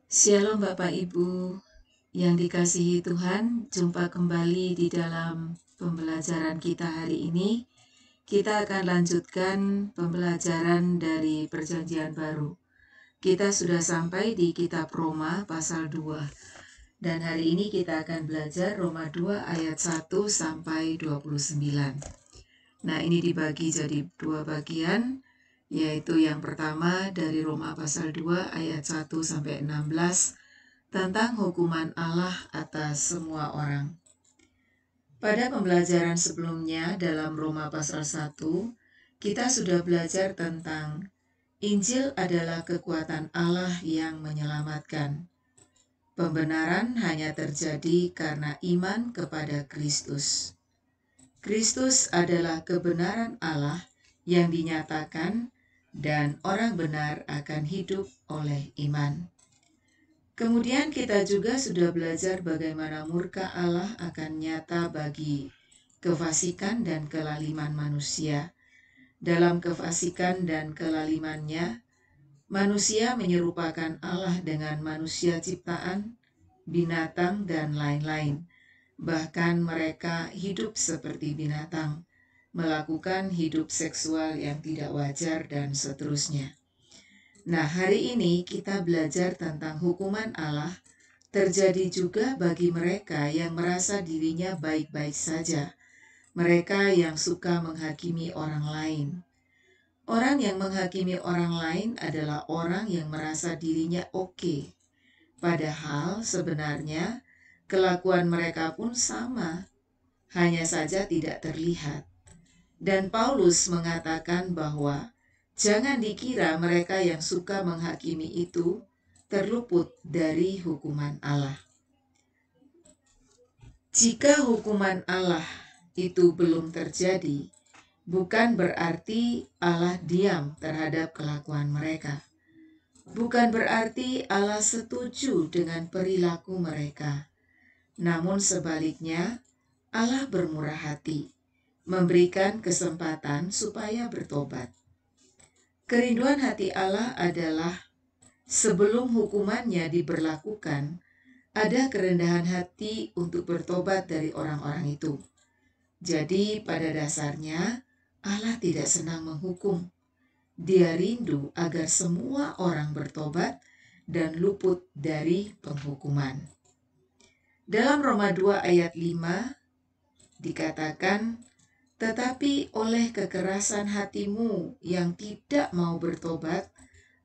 Shalom Bapak Ibu yang dikasihi Tuhan, jumpa kembali di dalam pembelajaran kita hari ini. Kita akan lanjutkan pembelajaran dari Perjanjian Baru. Kita sudah sampai di kitab Roma pasal 2. Dan hari ini kita akan belajar Roma 2 ayat 1 sampai 29. Nah, ini dibagi jadi dua bagian, yaitu yang pertama dari Roma pasal 2 ayat 1 sampai 16 tentang hukuman Allah atas semua orang. Pada pembelajaran sebelumnya dalam Roma pasal 1, kita sudah belajar tentang Injil adalah kekuatan Allah yang menyelamatkan. Pembenaran hanya terjadi karena iman kepada Kristus. Kristus adalah kebenaran Allah yang dinyatakan dan orang benar akan hidup oleh iman. Kemudian kita juga sudah belajar bagaimana murka Allah akan nyata bagi kefasikan dan kelaliman manusia. Dalam kefasikan dan kelalimannya, manusia menyerupakan Allah dengan manusia ciptaan, binatang, dan lain-lain. Bahkan mereka hidup seperti binatang, melakukan hidup seksual yang tidak wajar, dan seterusnya. Nah, hari ini kita belajar tentang hukuman Allah terjadi juga bagi mereka yang merasa dirinya baik-baik saja, mereka yang suka menghakimi orang lain. Orang yang menghakimi orang lain adalah orang yang merasa dirinya oke. Padahal sebenarnya kelakuan mereka pun sama, hanya saja tidak terlihat. Dan Paulus mengatakan bahwa jangan dikira mereka yang suka menghakimi itu terluput dari hukuman Allah. Jika hukuman Allah itu belum terjadi, bukan berarti Allah diam terhadap kelakuan mereka. Bukan berarti Allah setuju dengan perilaku mereka. Namun sebaliknya, Allah bermurah hati, memberikan kesempatan supaya bertobat. Kerinduan hati Allah adalah sebelum hukumannya diberlakukan, ada kerendahan hati untuk bertobat dari orang-orang itu. Jadi pada dasarnya Allah tidak senang menghukum. Dia rindu agar semua orang bertobat dan luput dari penghukuman. Dalam Roma 2 ayat 5 dikatakan, tetapi oleh kekerasan hatimu yang tidak mau bertobat,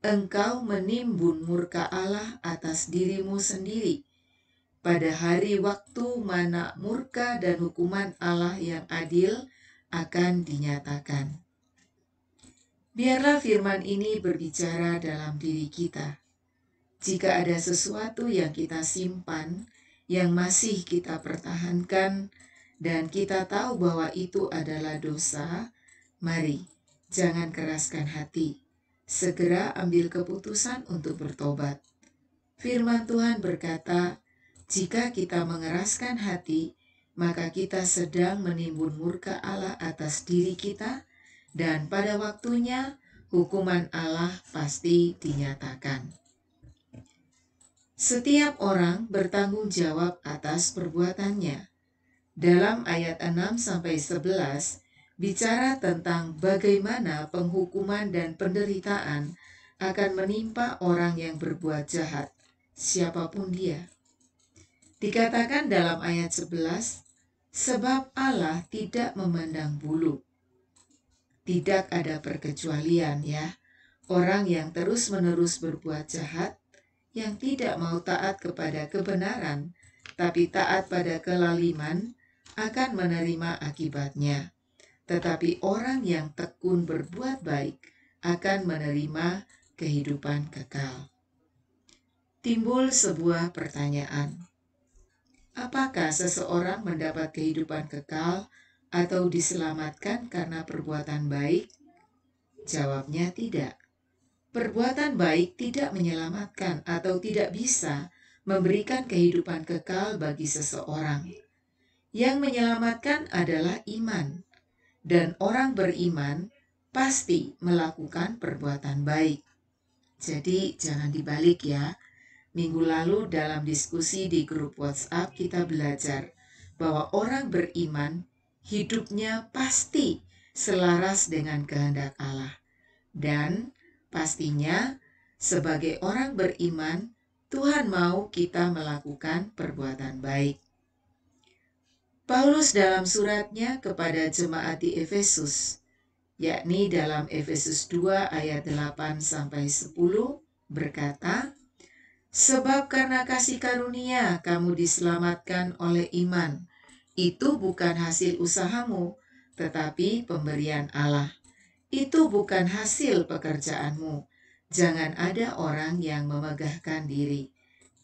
engkau menimbun murka Allah atas dirimu sendiri. Pada hari waktu mana murka dan hukuman Allah yang adil akan dinyatakan. Biarlah firman ini berbicara dalam diri kita. Jika ada sesuatu yang kita simpan, yang masih kita pertahankan, dan kita tahu bahwa itu adalah dosa, mari jangan keraskan hati. Segera ambil keputusan untuk bertobat. Firman Tuhan berkata, jika kita mengeraskan hati, maka kita sedang menimbun murka Allah atas diri kita, dan pada waktunya hukuman Allah pasti dinyatakan. Setiap orang bertanggung jawab atas perbuatannya. Dalam ayat 6-11 bicara tentang bagaimana penghukuman dan penderitaan akan menimpa orang yang berbuat jahat, siapapun dia. Dikatakan dalam ayat 11, sebab Allah tidak memandang bulu. Tidak ada perkecualian ya. Orang yang terus-menerus berbuat jahat, yang tidak mau taat kepada kebenaran, tapi taat pada kelaliman, akan menerima akibatnya. Tetapi orang yang tekun berbuat baik akan menerima kehidupan kekal. Timbul sebuah pertanyaan. Apakah seseorang mendapat kehidupan kekal atau diselamatkan karena perbuatan baik? Jawabnya tidak. Perbuatan baik tidak menyelamatkan atau tidak bisa memberikan kehidupan kekal bagi seseorang. Yang menyelamatkan adalah iman, dan orang beriman pasti melakukan perbuatan baik. Jadi jangan dibalik ya. Minggu lalu dalam diskusi di grup WhatsApp kita belajar bahwa orang beriman hidupnya pasti selaras dengan kehendak Allah. Dan pastinya sebagai orang beriman, Tuhan mau kita melakukan perbuatan baik. Paulus dalam suratnya kepada jemaat di Efesus, yakni dalam Efesus 2 ayat 8-10 berkata, "Sebab karena kasih karunia kamu diselamatkan oleh iman. Itu bukan hasil usahamu, tetapi pemberian Allah. Itu bukan hasil pekerjaanmu. Jangan ada orang yang memegahkan diri.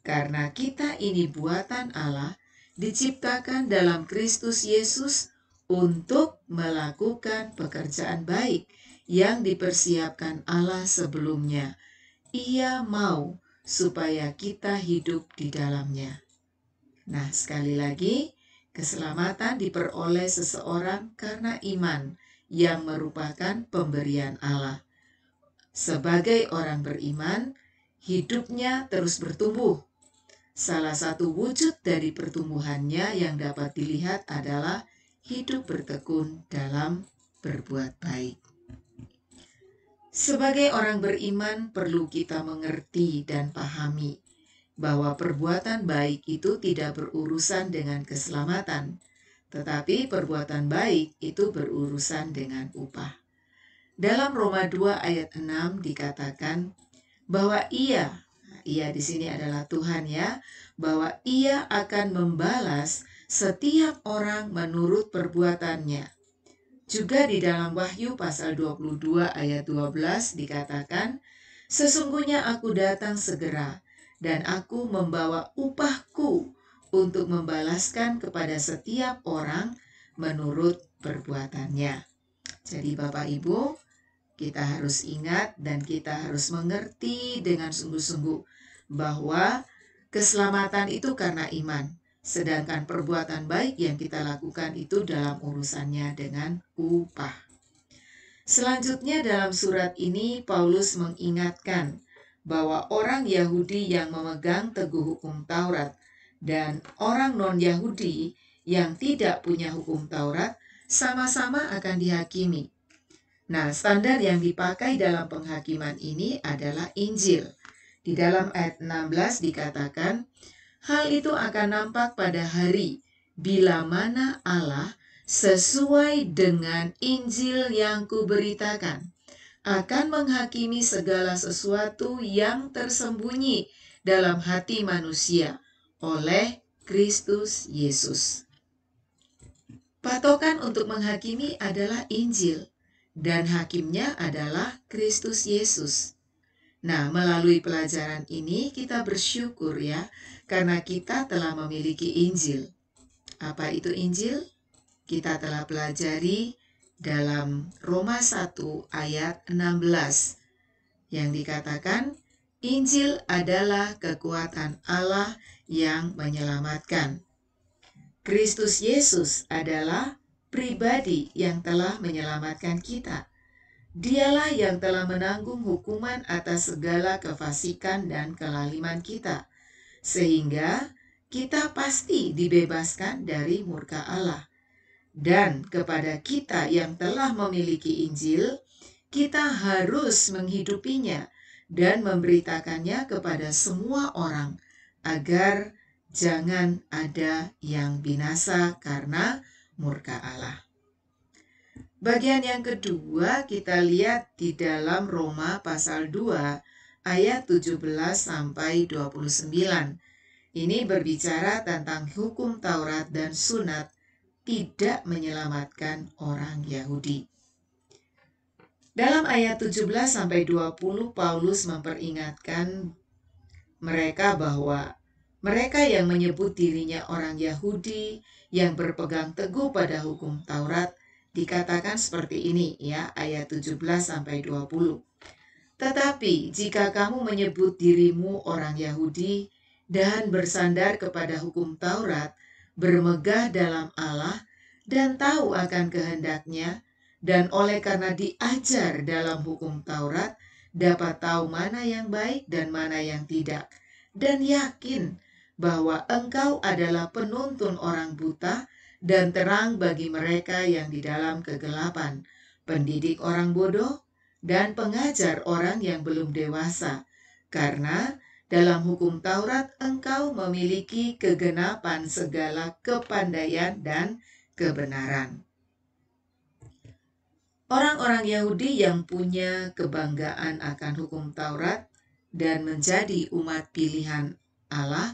Karena kita ini buatan Allah, diciptakan dalam Kristus Yesus untuk melakukan pekerjaan baik yang dipersiapkan Allah sebelumnya. Ia mau supaya kita hidup di dalamnya." Nah, sekali lagi, keselamatan diperoleh seseorang karena iman yang merupakan pemberian Allah. Sebagai orang beriman, hidupnya terus bertumbuh. Salah satu wujud dari pertumbuhannya yang dapat dilihat adalah hidup bertekun dalam berbuat baik. Sebagai orang beriman, perlu kita mengerti dan pahami bahwa perbuatan baik itu tidak berurusan dengan keselamatan, tetapi perbuatan baik itu berurusan dengan upah. Dalam Roma 2 ayat 6 dikatakan bahwa ia di sini adalah Tuhan ya, bahwa ia akan membalas setiap orang menurut perbuatannya. Juga di dalam Wahyu pasal 22 ayat 12 dikatakan, "Sesungguhnya aku datang segera, dan aku membawa upahku untuk membalaskan kepada setiap orang menurut perbuatannya." Jadi Bapak Ibu, kita harus ingat dan kita harus mengerti dengan sungguh-sungguh bahwa keselamatan itu karena iman. Sedangkan perbuatan baik yang kita lakukan itu dalam urusannya dengan upah. Selanjutnya dalam surat ini Paulus mengingatkan bahwa orang Yahudi yang memegang teguh hukum Taurat dan orang non-Yahudi yang tidak punya hukum Taurat sama-sama akan dihakimi. Nah, standar yang dipakai dalam penghakiman ini adalah Injil. Di dalam ayat 16 dikatakan, "Hal itu akan nampak pada hari bila mana Allah sesuai dengan Injil yang kuberitakan akan menghakimi segala sesuatu yang tersembunyi dalam hati manusia oleh Kristus Yesus." Patokan untuk menghakimi adalah Injil, dan hakimnya adalah Kristus Yesus. Nah, melalui pelajaran ini kita bersyukur ya, karena kita telah memiliki Injil. Apa itu Injil? Kita telah pelajari dalam Roma 1 ayat 16 yang dikatakan, Injil adalah kekuatan Allah yang menyelamatkan. Kristus Yesus adalah pribadi yang telah menyelamatkan kita. Dialah yang telah menanggung hukuman atas segala kefasikan dan kelaliman kita, sehingga kita pasti dibebaskan dari murka Allah. Dan kepada kita yang telah memiliki Injil, kita harus menghidupinya dan memberitakannya kepada semua orang, agar jangan ada yang binasa karena murka Allah. Bagian yang kedua kita lihat di dalam Roma pasal 2 ayat 17-29. Ini berbicara tentang hukum Taurat dan sunat tidak menyelamatkan orang Yahudi. Dalam ayat 17-20 Paulus memperingatkan mereka bahwa mereka yang menyebut dirinya orang Yahudi yang berpegang teguh pada hukum Taurat dikatakan seperti ini ya, ayat 17-20. "Tetapi jika kamu menyebut dirimu orang Yahudi dan bersandar kepada hukum Taurat, bermegah dalam Allah dan tahu akan kehendaknya, dan oleh karena diajar dalam hukum Taurat, dapat tahu mana yang baik dan mana yang tidak, dan yakin bahwa Engkau adalah penuntun orang buta dan terang bagi mereka yang di dalam kegelapan, pendidik orang bodoh, dan pengajar orang yang belum dewasa. Karena dalam hukum Taurat Engkau memiliki kegenapan segala kepandaian dan kebenaran. Orang-orang Yahudi yang punya kebanggaan akan hukum Taurat dan menjadi umat pilihan Allah,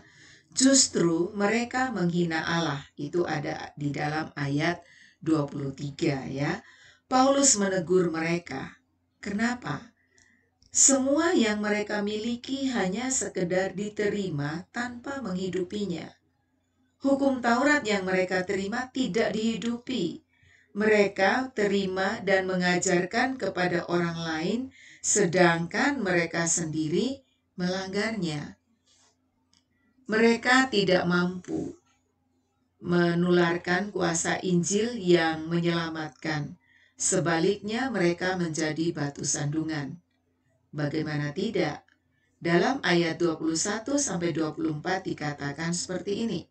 justru mereka menghina Allah. Itu ada di dalam ayat 23 ya. Paulus menegur mereka. Kenapa? Semua yang mereka miliki hanya sekedar diterima tanpa menghidupinya. Hukum Taurat yang mereka terima tidak dihidupi. Mereka terima dan mengajarkan kepada orang lain, sedangkan mereka sendiri melanggarnya. Mereka tidak mampu menularkan kuasa Injil yang menyelamatkan. Sebaliknya mereka menjadi batu sandungan. Bagaimana tidak? Dalam ayat 21-24 dikatakan seperti ini.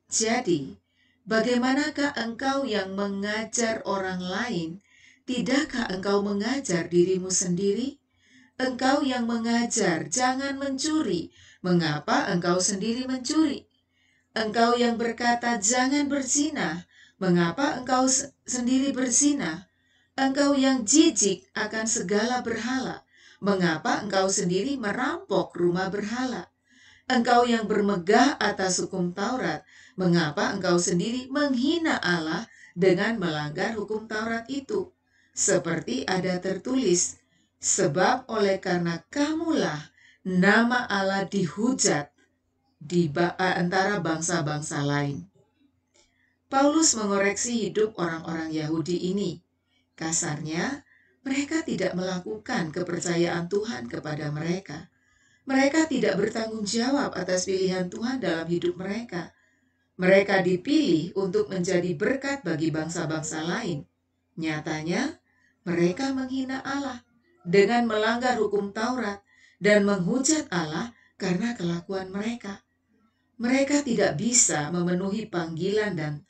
Jadi, bagaimanakah engkau yang mengajar orang lain? Tidakkah engkau mengajar dirimu sendiri? Engkau yang mengajar, jangan mencuri. Mengapa engkau sendiri mencuri? Engkau yang berkata, jangan berzina. Mengapa engkau sendiri berzina? Engkau yang jijik akan segala berhala. Mengapa engkau sendiri merampok rumah berhala? Engkau yang bermegah atas hukum Taurat, mengapa engkau sendiri menghina Allah dengan melanggar hukum Taurat itu? Seperti ada tertulis, sebab oleh karena kamulah nama Allah dihujat di antara bangsa-bangsa lain. Paulus mengoreksi hidup orang-orang Yahudi ini. Kasarnya, mereka tidak melakukan kepercayaan Tuhan kepada mereka. Mereka tidak bertanggung jawab atas pilihan Tuhan dalam hidup mereka. Mereka dipilih untuk menjadi berkat bagi bangsa-bangsa lain. Nyatanya, mereka menghina Allah dengan melanggar hukum Taurat dan menghujat Allah karena kelakuan mereka. Mereka tidak bisa memenuhi panggilan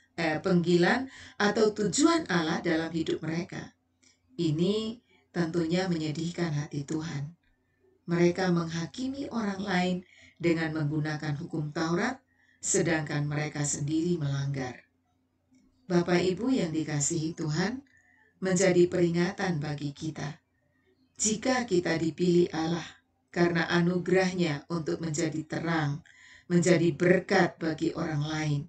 atau tujuan Allah dalam hidup mereka. Ini tentunya menyedihkan hati Tuhan. Mereka menghakimi orang lain dengan menggunakan hukum Taurat, sedangkan mereka sendiri melanggar. Bapak Ibu yang dikasihi Tuhan, menjadi peringatan bagi kita. Jika kita dipilih Allah karena anugerahnya untuk menjadi terang, menjadi berkat bagi orang lain,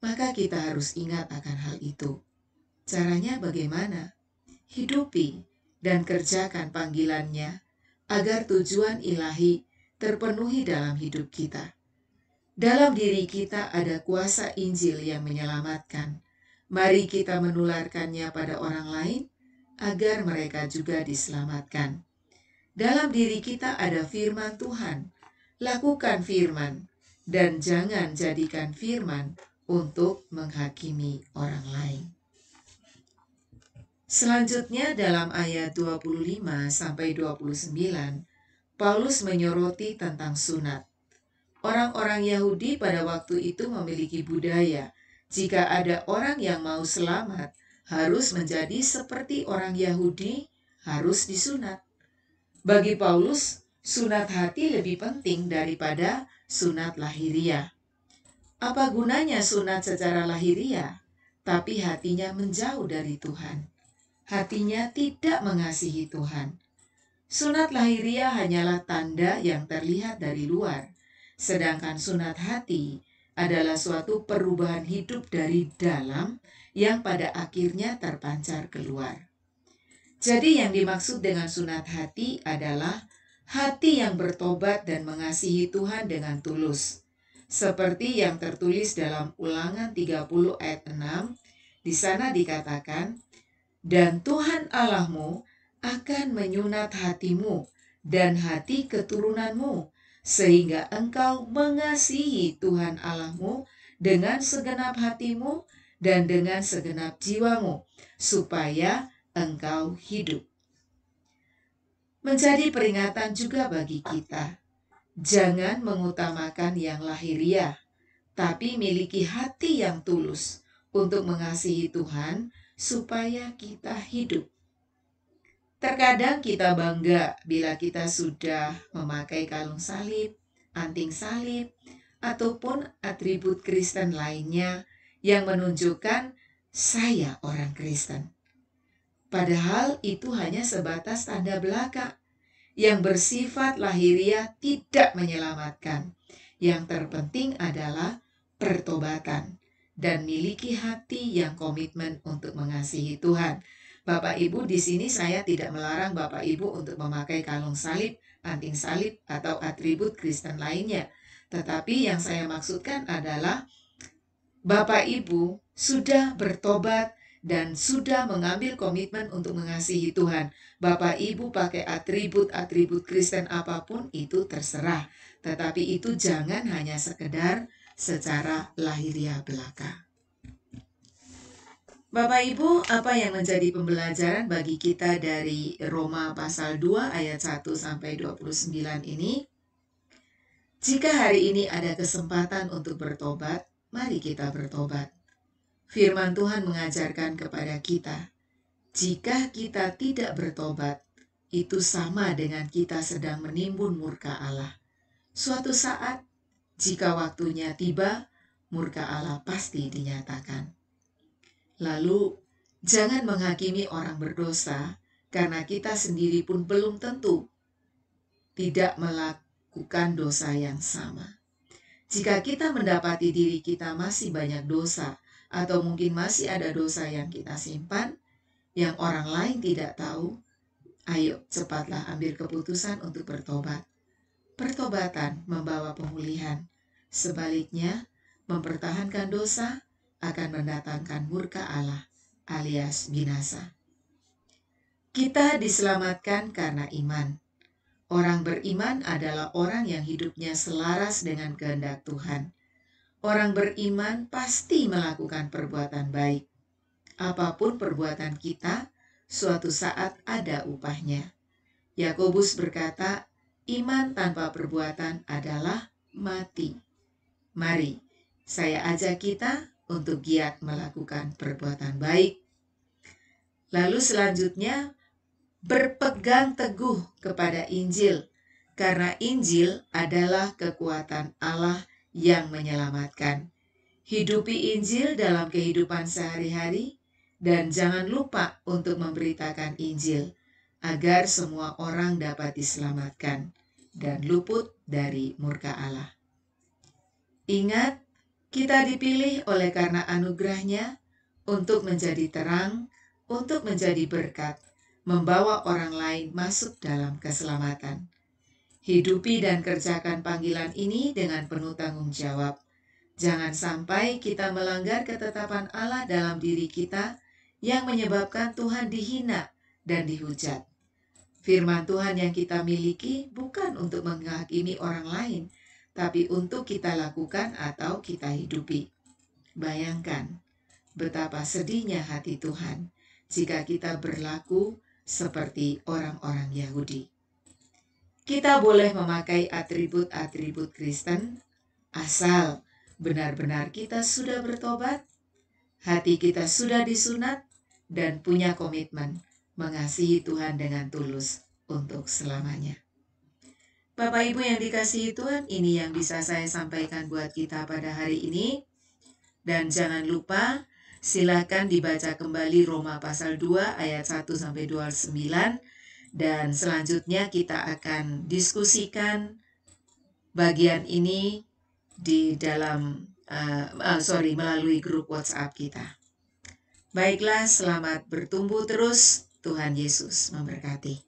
maka kita harus ingat akan hal itu. Caranya bagaimana? Hidupi dan kerjakan panggilannya agar tujuan ilahi terpenuhi dalam hidup kita. Dalam diri kita ada kuasa Injil yang menyelamatkan. Mari kita menularkannya pada orang lain agar mereka juga diselamatkan. Dalam diri kita ada firman Tuhan. Lakukan firman dan jangan jadikan firman untuk menghakimi orang lain. Selanjutnya dalam ayat 25-29, Paulus menyoroti tentang sunat. Orang-orang Yahudi pada waktu itu memiliki budaya, jika ada orang yang mau selamat, harus menjadi seperti orang Yahudi, harus disunat. Bagi Paulus, sunat hati lebih penting daripada sunat lahiriah. Apa gunanya sunat secara lahiriah, tapi hatinya menjauh dari Tuhan? Hatinya tidak mengasihi Tuhan. Sunat lahiriah hanyalah tanda yang terlihat dari luar, sedangkan sunat hati adalah suatu perubahan hidup dari dalam yang pada akhirnya terpancar keluar. Jadi yang dimaksud dengan sunat hati adalah hati yang bertobat dan mengasihi Tuhan dengan tulus. Seperti yang tertulis dalam Ulangan 30 ayat 6, di sana dikatakan, dan Tuhan Allahmu akan menyunat hatimu dan hati keturunanmu, sehingga engkau mengasihi Tuhan Allahmu dengan segenap hatimu dan dengan segenap jiwamu, supaya engkau hidup. Menjadi peringatan juga bagi kita. Jangan mengutamakan yang lahiriah, tapi miliki hati yang tulus untuk mengasihi Tuhan supaya kita hidup. Terkadang kita bangga bila kita sudah memakai kalung salib, anting salib, ataupun atribut Kristen lainnya yang menunjukkan saya orang Kristen. Padahal itu hanya sebatas tanda belaka yang bersifat lahiriah, tidak menyelamatkan. Yang terpenting adalah pertobatan dan miliki hati yang komitmen untuk mengasihi Tuhan. Bapak Ibu, di sini saya tidak melarang Bapak Ibu untuk memakai kalung salib, anting salib, atau atribut Kristen lainnya. Tetapi yang saya maksudkan adalah Bapak Ibu sudah bertobat dan sudah mengambil komitmen untuk mengasihi Tuhan. Bapak Ibu pakai atribut-atribut Kristen apapun itu terserah. Tetapi itu jangan hanya sekedar secara lahiriah belaka. Bapak Ibu, apa yang menjadi pembelajaran bagi kita dari Roma pasal 2 ayat 1 sampai 29 ini? Jika hari ini ada kesempatan untuk bertobat, mari kita bertobat. Firman Tuhan mengajarkan kepada kita, jika kita tidak bertobat, itu sama dengan kita sedang menimbun murka Allah. Suatu saat, jika waktunya tiba, murka Allah pasti dinyatakan. Lalu, jangan menghakimi orang berdosa, karena kita sendiri pun belum tentu tidak melakukan dosa yang sama. Jika kita mendapati diri kita masih banyak dosa, atau mungkin masih ada dosa yang kita simpan, yang orang lain tidak tahu, ayo cepatlah ambil keputusan untuk bertobat. Pertobatan membawa pemulihan. Sebaliknya, mempertahankan dosa akan mendatangkan murka Allah alias binasa. Kita diselamatkan karena iman. Orang beriman adalah orang yang hidupnya selaras dengan kehendak Tuhan. Orang beriman pasti melakukan perbuatan baik. Apapun perbuatan kita, suatu saat ada upahnya. Yakobus berkata, iman tanpa perbuatan adalah mati. Mari, saya ajak kita untuk giat melakukan perbuatan baik. Lalu selanjutnya, berpegang teguh kepada Injil, karena Injil adalah kekuatan Allah yang menyelamatkan. Hidupi Injil dalam kehidupan sehari-hari dan jangan lupa untuk memberitakan Injil agar semua orang dapat diselamatkan dan luput dari murka Allah. Ingat, kita dipilih oleh karena anugerah-Nya untuk menjadi terang, untuk menjadi berkat, membawa orang lain masuk dalam keselamatan. Hidupi dan kerjakan panggilan ini dengan penuh tanggung jawab. Jangan sampai kita melanggar ketetapan Allah dalam diri kita yang menyebabkan Tuhan dihina dan dihujat. Firman Tuhan yang kita miliki bukan untuk menghakimi orang lain, tapi untuk kita lakukan atau kita hidupi. Bayangkan betapa sedihnya hati Tuhan jika kita berlaku seperti orang-orang Yahudi. Kita boleh memakai atribut-atribut Kristen asal benar-benar kita sudah bertobat, hati kita sudah disunat, dan punya komitmen mengasihi Tuhan dengan tulus untuk selamanya. Bapak Ibu yang dikasihi Tuhan, ini yang bisa saya sampaikan buat kita pada hari ini. Dan jangan lupa, silakan dibaca kembali Roma pasal 2 ayat 1 sampai 29. Dan selanjutnya kita akan diskusikan bagian ini di dalam melalui grup WhatsApp kita. Baiklah, selamat bertumbuh terus. Tuhan Yesus memberkati.